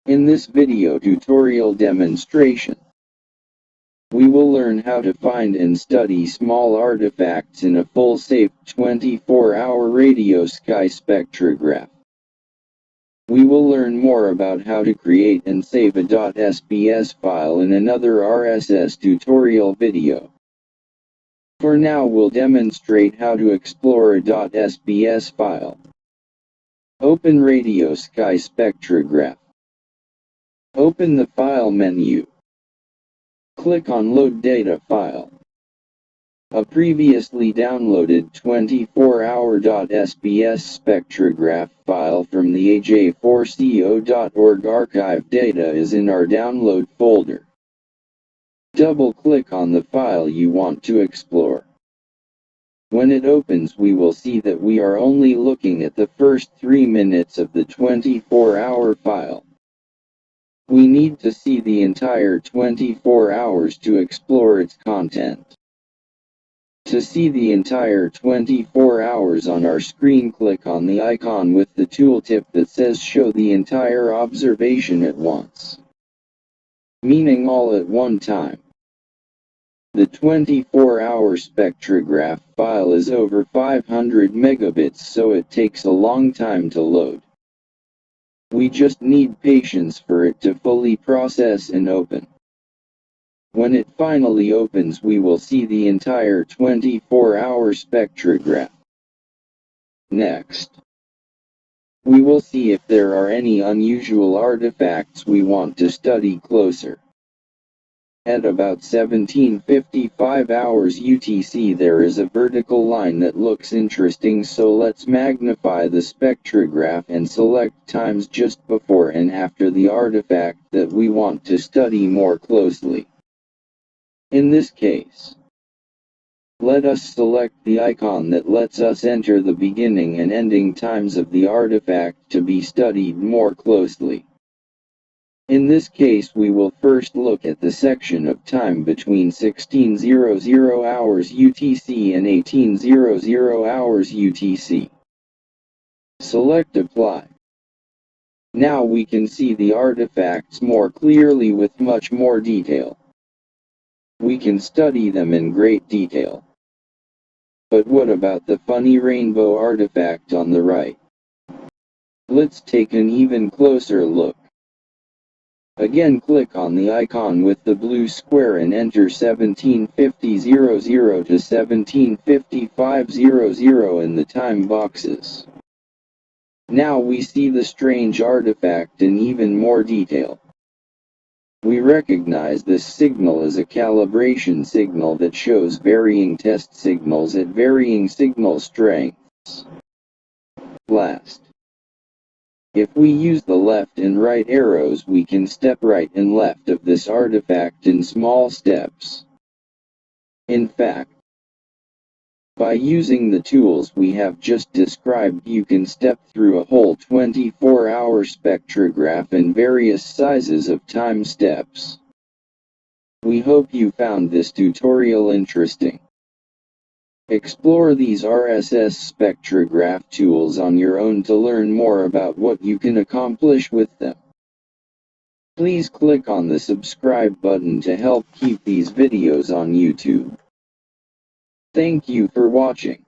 In this video tutorial demonstration, we will learn how to find and study small artifacts in a full safe 24-hour radio sky spectrograph. We will learn more about how to create and save a .sbs file in another RSS tutorial video. For now we'll demonstrate how to explore a .sbs file. Open Radio Sky Spectrograph. Open the File menu. Click on Load Data File. A previously downloaded 24-hour .sbs spectrograph file from the aj4co.org archive data is in our download folder. Double-click on the file you want to explore. When it opens, we will see that we are only looking at the first 3 minutes of the 24-hour file. We need to see the entire 24 hours to explore its content. To see the entire 24 hours on our screen, click on the icon with the tooltip that says Show the entire observation at once, meaning all at one time. The 24-hour spectrograph file is over 500 megabits, so it takes a long time to load. We just need patience for it to fully process and open. When it finally opens, we will see the entire 24-hour spectrograph. Next, we will see if there are any unusual artifacts we want to study closer. At about 1755 hours UTC there is a vertical line that looks interesting, so let's magnify the spectrograph and select times just before and after the artifact that we want to study more closely. In this case, let us select the icon that lets us enter the beginning and ending times of the artifact to be studied more closely. In this case we will first look at the section of time between 1600 hours UTC and 1800 hours UTC. Select Apply. Now we can see the artifacts more clearly with much more detail. We can study them in great detail. But what about the funny rainbow artifact on the right? Let's take an even closer look. Again, click on the icon with the blue square and enter 1750 to 1755 in the time boxes. Now we see the strange artifact in even more detail. We recognize this signal as a calibration signal that shows varying test signals at varying signal strengths. Last, if we use the left and right arrows, we can step right and left of this artifact in small steps. In fact, by using the tools we have just described, you can step through a whole 24-hour spectrograph in various sizes of time steps. We hope you found this tutorial interesting. Explore these RSS spectrograph tools on your own to learn more about what you can accomplish with them. Please click on the subscribe button to help keep these videos on YouTube. Thank you for watching.